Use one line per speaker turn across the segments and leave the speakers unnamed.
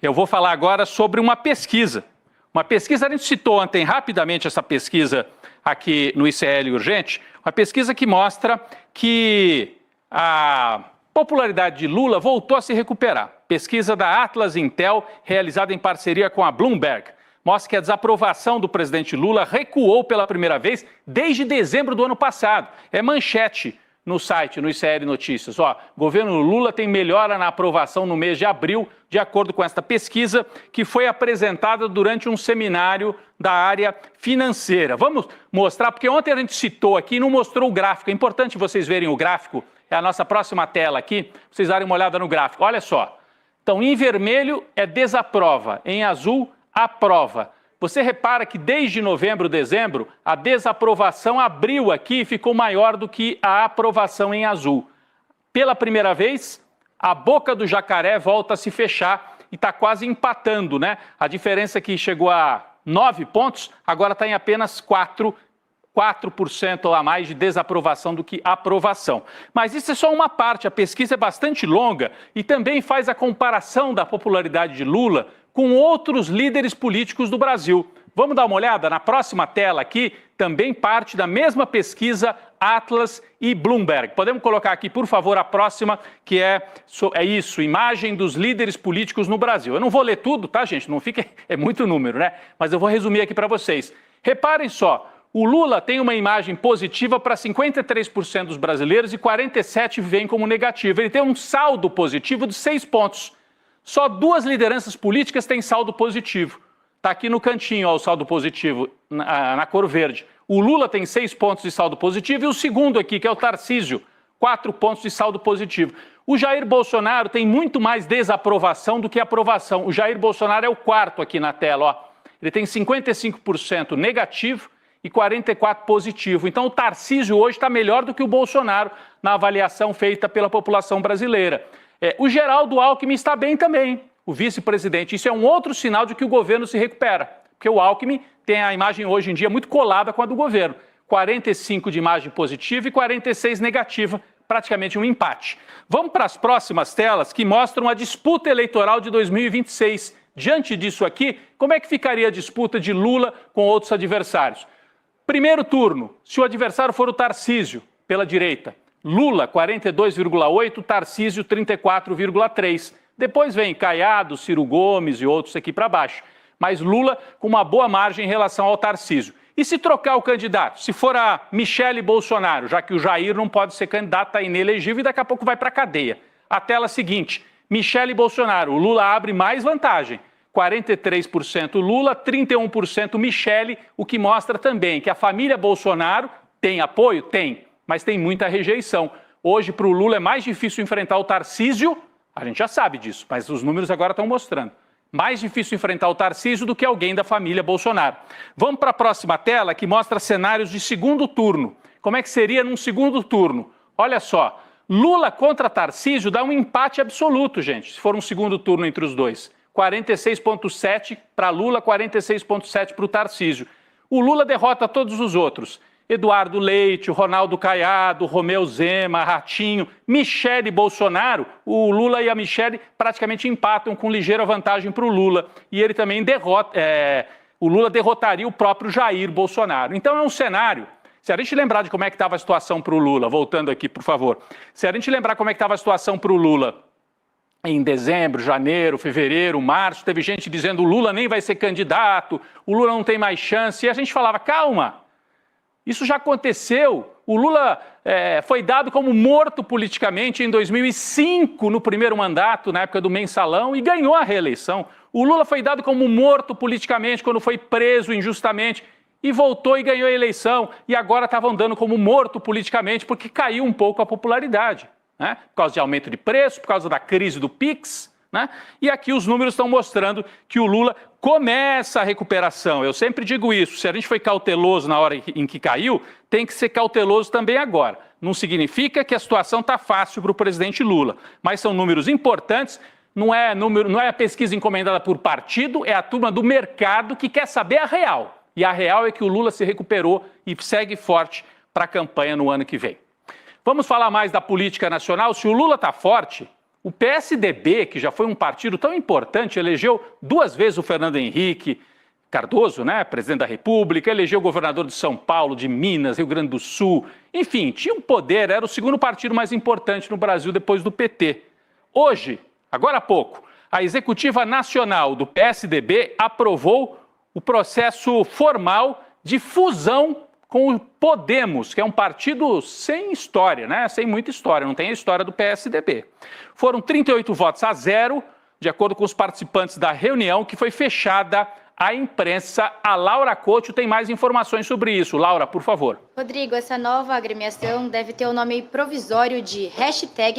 Eu vou falar agora sobre uma pesquisa. Uma pesquisa, a gente citou ontem rapidamente essa pesquisa aqui no ICL Urgente, uma pesquisa que mostra que a popularidade de Lula voltou a se recuperar. Pesquisa da Atlas Intel, realizada em parceria com a Bloomberg, mostra que a desaprovação do presidente Lula recuou pela primeira vez desde dezembro do ano passado. É manchete no site, no ICL Notícias. Governo Lula tem melhora na aprovação no mês de abril, de acordo com esta pesquisa, que foi apresentada durante um seminário da área financeira. Vamos mostrar, porque ontem a gente citou aqui e não mostrou o gráfico. É importante vocês verem o gráfico, é a nossa próxima tela aqui, vocês darem uma olhada no gráfico. Olha só. Então, em vermelho é desaprova, em azul, aprova. Você repara que desde novembro, dezembro, a desaprovação abriu aqui e ficou maior do que a aprovação em azul. Pela primeira vez, a boca do jacaré volta a se fechar e está quase empatando, né? A diferença que chegou a 9 pontos, agora está em apenas 4% a mais de desaprovação do que aprovação. Mas isso é só uma parte, a pesquisa é bastante longa e também faz a comparação da popularidade de Lula com outros líderes políticos do Brasil. Vamos dar uma olhada? Na próxima tela aqui, também parte da mesma pesquisa Atlas e Bloomberg. Podemos colocar aqui, por favor, a próxima, que é isso, imagem dos líderes políticos no Brasil. Eu não vou ler tudo, tá, gente? Não fique, é muito número, né? Mas eu vou resumir aqui para vocês. Reparem só, o Lula tem uma imagem positiva para 53% dos brasileiros e 47% vem como negativa. Ele tem um saldo positivo de 6 pontos. Só 2 lideranças políticas têm saldo positivo. Está aqui no cantinho ó, o saldo positivo, na cor verde. O Lula tem 6 pontos de saldo positivo e o segundo aqui, que é o Tarcísio, 4 pontos de saldo positivo. O Jair Bolsonaro tem muito mais desaprovação do que aprovação. O Jair Bolsonaro é o quarto aqui na tela. Ó. Ele tem 55% negativo e 44% positivo. Então o Tarcísio hoje está melhor do que o Bolsonaro na avaliação feita pela população brasileira. O Geraldo Alckmin está bem também, o vice-presidente. Isso é um outro sinal de que o governo se recupera, porque o Alckmin tem a imagem hoje em dia muito colada com a do governo. 45 de imagem positiva e 46 negativa, praticamente um empate. Vamos para as próximas telas que mostram a disputa eleitoral de 2026. Diante disso aqui, como é que ficaria a disputa de Lula com outros adversários? Primeiro turno, se o adversário for o Tarcísio, pela direita. Lula, 42,8%, Tarcísio, 34,3%. Depois vem Caiado, Ciro Gomes e outros aqui para baixo. Mas Lula com uma boa margem em relação ao Tarcísio. E se trocar o candidato? Se for a Michele Bolsonaro, já que o Jair não pode ser candidato, está inelegível e daqui a pouco vai para a cadeia. A tela seguinte, Michele Bolsonaro, o Lula abre mais vantagem. 43% Lula, 31% Michele, o que mostra também que a família Bolsonaro tem apoio? Tem. Mas tem muita rejeição. Hoje, para o Lula, é mais difícil enfrentar o Tarcísio, a gente já sabe disso, mas os números agora estão mostrando. Mais difícil enfrentar o Tarcísio do que alguém da família Bolsonaro. Vamos para a próxima tela, que mostra cenários de segundo turno. Como é que seria num segundo turno? Olha só, Lula contra Tarcísio dá um empate absoluto, gente, se for um segundo turno entre os dois. 46,7% para Lula, 46,7% para o Tarcísio. O Lula derrota todos os outros. Eduardo Leite, Ronaldo Caiado, Romeu Zema, Ratinho, Michele Bolsonaro, o Lula e a Michele praticamente empatam com ligeira vantagem para o Lula. E ele também o Lula derrotaria o próprio Jair Bolsonaro. Então é um cenário, se a gente lembrar de como é que estava a situação para o Lula, voltando aqui, por favor, se a gente lembrar como é que estava a situação para o Lula em dezembro, janeiro, fevereiro, março, teve gente dizendo o Lula nem vai ser candidato, o Lula não tem mais chance, e a gente falava, calma, isso já aconteceu. O Lula foi dado como morto politicamente em 2005, no primeiro mandato, na época do Mensalão, e ganhou a reeleição. O Lula foi dado como morto politicamente quando foi preso injustamente e voltou e ganhou a eleição. E agora estavam dando como morto politicamente porque caiu um pouco a popularidade, né? Por causa de aumento de preço, por causa da crise do PIX, né? E aqui os números estão mostrando que o Lula começa a recuperação. Eu sempre digo isso, se a gente foi cauteloso na hora em que caiu, tem que ser cauteloso também agora. Não significa que a situação está fácil para o presidente Lula, mas são números importantes, não é a pesquisa encomendada por partido, é a turma do mercado que quer saber a real. E a real é que o Lula se recuperou e segue forte para a campanha no ano que vem. Vamos falar mais da política nacional. Se o Lula está forte, O PSDB, que já foi um partido tão importante, elegeu 2 vezes o Fernando Henrique Cardoso, né, presidente da República, elegeu o governador de São Paulo, de Minas, Rio Grande do Sul, enfim, tinha um poder, era o segundo partido mais importante no Brasil depois do PT. Hoje, agora há pouco, a executiva nacional do PSDB aprovou o processo formal de fusão com o Podemos, que é um partido sem história, né, sem muita história, não tem a história do PSDB. Foram 38 votos a 0, de acordo com os participantes da reunião, que foi fechada à imprensa. A Laura Couto tem mais informações sobre isso. Laura, por favor.
Rodrigo, essa nova agremiação deve ter o nome provisório de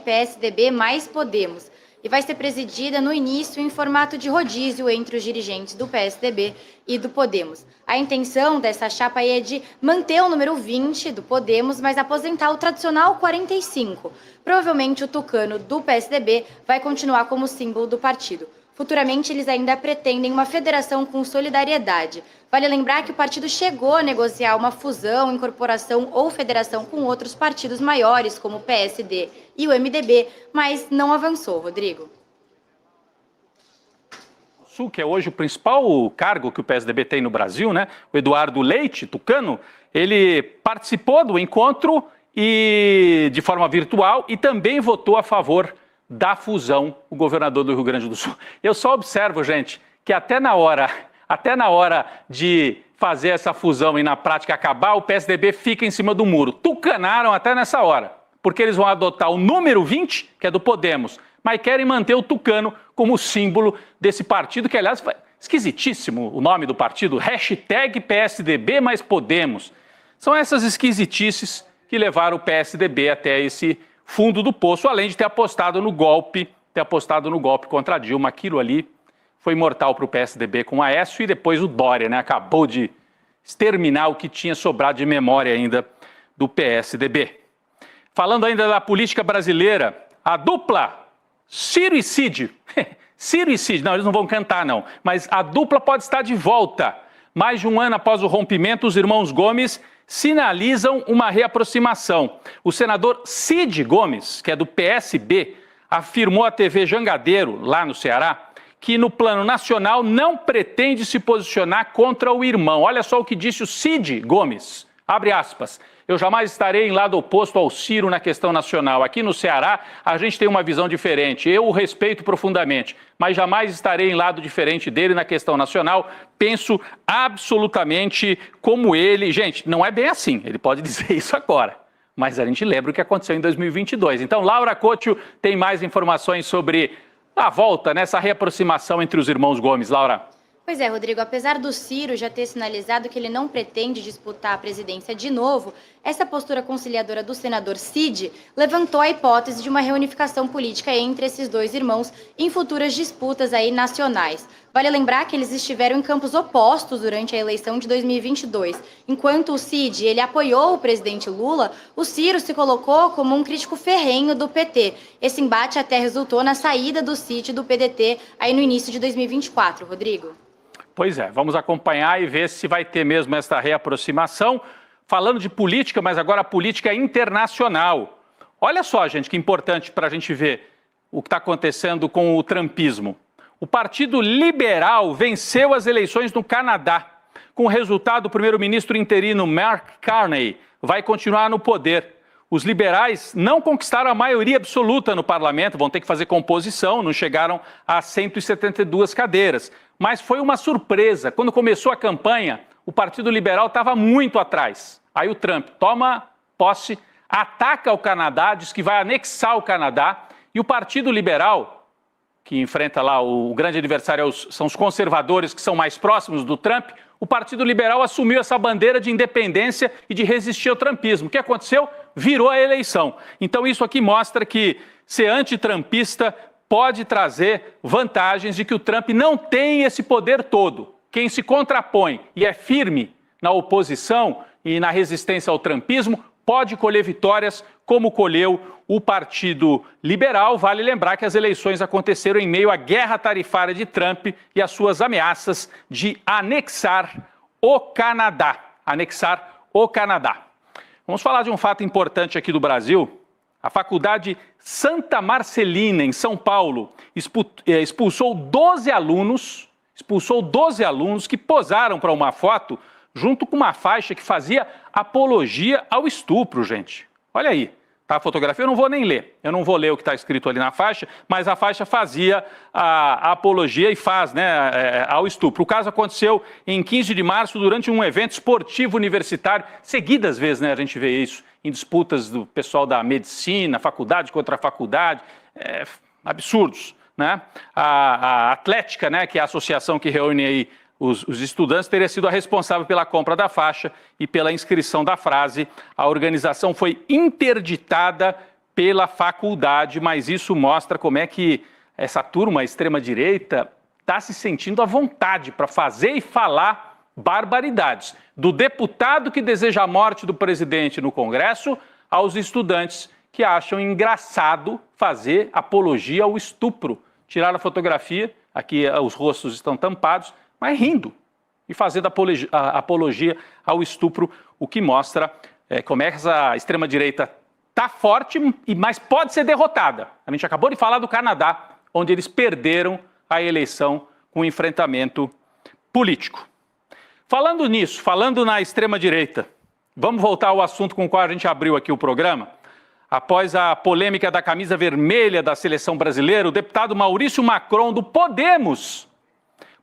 #PSDB mais Podemos e vai ser presidida no início em formato de rodízio entre os dirigentes do PSDB e do Podemos. A intenção dessa chapa aí é de manter o número 20 do Podemos, mas aposentar o tradicional 45. Provavelmente o tucano do PSDB vai continuar como símbolo do partido. Futuramente, eles ainda pretendem uma federação com Solidariedade. Vale lembrar que o partido chegou a negociar uma fusão, incorporação ou federação com outros partidos maiores, como o PSD e o MDB, mas não avançou, Rodrigo.
Sul, que é hoje o principal cargo que o PSDB tem no Brasil, né? O Eduardo Leite, tucano, ele participou do encontro e de forma virtual e também votou a favor da fusão, o governador do Rio Grande do Sul. Eu só observo, gente, que até na hora de fazer essa fusão e na prática acabar, o PSDB fica em cima do muro. Tucanaram até nessa hora, porque eles vão adotar o número 20, que é do Podemos, mas querem manter o tucano como símbolo desse partido, que aliás, esquisitíssimo o nome do partido, #PSDB mais Podemos. São essas esquisitices que levaram o PSDB até esse fundo do poço, além de ter apostado no golpe contra a Dilma. Aquilo ali foi mortal para o PSDB com o Aécio e depois o Dória, né? Acabou de exterminar o que tinha sobrado de memória ainda do PSDB. Falando ainda da política brasileira, a dupla Ciro e Cid, não, eles não vão cantar não, mas a dupla pode estar de volta. Mais de um ano após o rompimento, os irmãos Gomes sinalizam uma reaproximação. O senador Cid Gomes, que é do PSB, afirmou à TV Jangadeiro, lá no Ceará, que no plano nacional não pretende se posicionar contra o irmão. Olha só o que disse o Cid Gomes, abre aspas, eu jamais estarei em lado oposto ao Ciro na questão nacional. Aqui no Ceará, a gente tem uma visão diferente. Eu o respeito profundamente, mas jamais estarei em lado diferente dele na questão nacional. Penso absolutamente como ele. Gente, não é bem assim. Ele pode dizer isso agora, mas a gente lembra o que aconteceu em 2022. Então, Laura Couto tem mais informações sobre a volta nessa reaproximação entre os irmãos Gomes. Laura.
Pois é, Rodrigo, apesar do Ciro já ter sinalizado que ele não pretende disputar a presidência de novo, essa postura conciliadora do senador Cid levantou a hipótese de uma reunificação política entre esses dois irmãos em futuras disputas aí nacionais. Vale lembrar que eles estiveram em campos opostos durante a eleição de 2022. Enquanto o Cid ele apoiou o presidente Lula, o Ciro se colocou como um crítico ferrenho do PT. Esse embate até resultou na saída do Cid do PDT aí no início de 2024, Rodrigo.
Pois é, vamos acompanhar e ver se vai ter mesmo essa reaproximação. Falando de política, mas agora política internacional. Olha só, gente, que importante para a gente ver o que está acontecendo com o trumpismo. O Partido Liberal venceu as eleições no Canadá. Com o resultado, o primeiro-ministro interino Mark Carney vai continuar no poder. Os liberais não conquistaram a maioria absoluta no parlamento, vão ter que fazer composição, não chegaram a 172 cadeiras. Mas foi uma surpresa. Quando começou a campanha, o Partido Liberal estava muito atrás. Aí o Trump toma posse, ataca o Canadá, diz que vai anexar o Canadá. E o Partido Liberal, que enfrenta lá o grande adversário, são os conservadores que são mais próximos do Trump, o Partido Liberal assumiu essa bandeira de independência e de resistir ao trumpismo. O que aconteceu? Virou a eleição. Então isso aqui mostra que ser antitrumpista pode trazer vantagens de que o Trump não tem esse poder todo. Quem se contrapõe e é firme na oposição e na resistência ao trumpismo pode colher vitórias como colheu o Partido Liberal. Vale lembrar que as eleições aconteceram em meio à guerra tarifária de Trump e às suas ameaças de anexar o Canadá. Vamos falar de um fato importante aqui do Brasil. A Faculdade Santa Marcelina, em São Paulo, expulsou 12 alunos que posaram para uma foto junto com uma faixa que fazia apologia ao estupro, gente. Olha aí, tá a fotografia, eu não vou nem ler. Eu não vou ler o que está escrito ali na faixa, mas a faixa fazia a apologia e faz, né, ao estupro. O caso aconteceu em 15 de março, durante um evento esportivo universitário. Seguidas vezes, né, a gente vê isso em disputas do pessoal da medicina, faculdade contra faculdade, absurdos, né? A Atlética, né, que é a associação que reúne aí os estudantes, teria sido a responsável pela compra da faixa e pela inscrição da frase. A organização foi interditada pela faculdade, mas isso mostra como é que essa turma, a extrema-direita, está se sentindo à vontade para fazer e falar barbaridades. Do deputado que deseja a morte do presidente no Congresso, aos estudantes que acham engraçado fazer apologia ao estupro. Tiraram a fotografia, aqui os rostos estão tampados, mas rindo e fazendo apologia ao estupro, o que mostra como é que essa extrema-direita está forte, mas pode ser derrotada. A gente acabou de falar do Canadá, onde eles perderam a eleição com enfrentamento político. Falando nisso, falando na extrema-direita, vamos voltar ao assunto com o qual a gente abriu aqui o programa. Após a polêmica da camisa vermelha da seleção brasileira, o deputado Maurício Macron, do Podemos,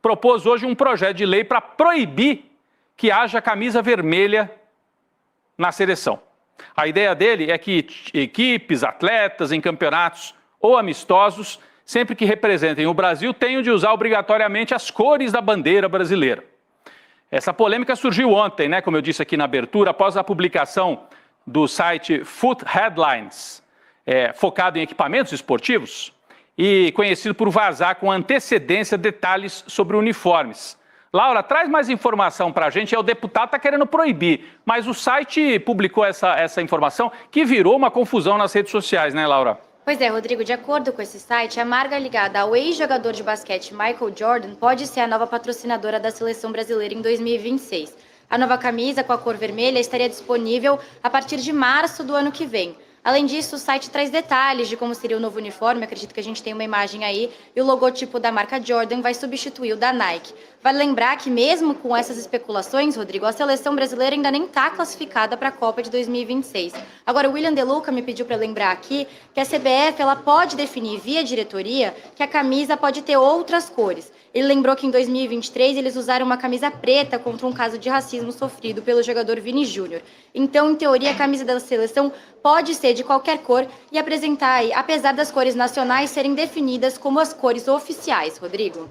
propôs hoje um projeto de lei para proibir que haja camisa vermelha na seleção. A ideia dele é que equipes, atletas em campeonatos ou amistosos, sempre que representem o Brasil, tenham de usar obrigatoriamente as cores da bandeira brasileira. Essa polêmica surgiu ontem, né, como eu disse aqui na abertura, após a publicação do site Foot Headlines, focado em equipamentos esportivos, e conhecido por vazar com antecedência detalhes sobre uniformes. Laura, traz mais informação para a gente. O deputado está querendo proibir, mas o site publicou essa informação que virou uma confusão nas redes sociais, né, Laura?
Pois é, Rodrigo, de acordo com esse site, a marca ligada ao ex-jogador de basquete Michael Jordan pode ser a nova patrocinadora da seleção brasileira em 2026. A nova camisa com a cor vermelha estaria disponível a partir de março do ano que vem. Além disso, o site traz detalhes de como seria o novo uniforme, acredito que a gente tem uma imagem aí, e o logotipo da marca Jordan vai substituir o da Nike. Vale lembrar que mesmo com essas especulações, Rodrigo, a seleção brasileira ainda nem está classificada para a Copa de 2026. Agora, o William De Luca me pediu para lembrar aqui que a CBF ela pode definir via diretoria que a camisa pode ter outras cores. Ele lembrou que em 2023 eles usaram uma camisa preta contra um caso de racismo sofrido pelo jogador Vini Júnior. Então, em teoria, a camisa da seleção pode ser de qualquer cor e apresentar, apesar das cores nacionais serem definidas como as cores oficiais, Rodrigo.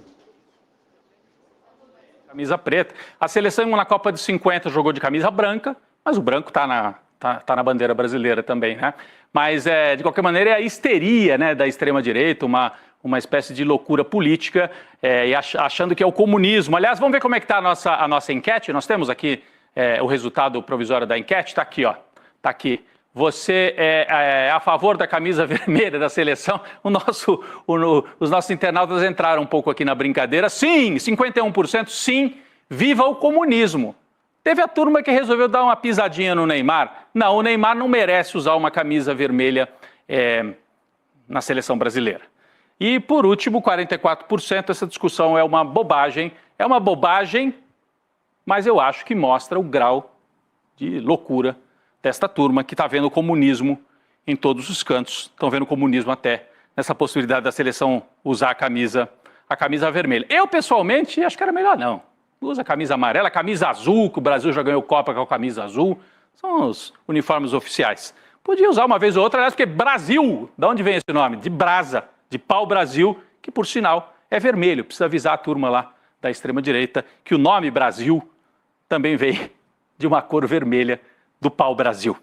Camisa preta. A seleção na Copa de 50 jogou de camisa branca, mas o branco está na bandeira brasileira também, né? Mas, de qualquer maneira, é a histeria, né, da extrema-direita, uma espécie de loucura política, e achando que é o comunismo. Aliás, vamos ver como é que está a nossa enquete. Nós temos aqui o resultado provisório da enquete. Está aqui, ó. Está aqui. Você é a favor da camisa vermelha da seleção? Os nossos internautas entraram um pouco aqui na brincadeira. Sim, 51%, sim, viva o comunismo. Teve a turma que resolveu dar uma pisadinha no Neymar. Não, o Neymar não merece usar uma camisa vermelha na seleção brasileira. E, por último, 44%, essa discussão é uma bobagem. É uma bobagem, mas eu acho que mostra o grau de loucura desta turma que está vendo o comunismo em todos os cantos. Estão vendo o comunismo até nessa possibilidade da seleção usar a camisa vermelha. Eu, pessoalmente, acho que era melhor não. Usa a camisa amarela, a camisa azul, que o Brasil já ganhou Copa com a camisa azul. São os uniformes oficiais. Podia usar uma vez ou outra, aliás, porque Brasil, de onde vem esse nome? De brasa, de pau-brasil, que por sinal é vermelho. Precisa avisar a turma lá da extrema-direita que o nome Brasil também vem de uma cor vermelha do pau-brasil.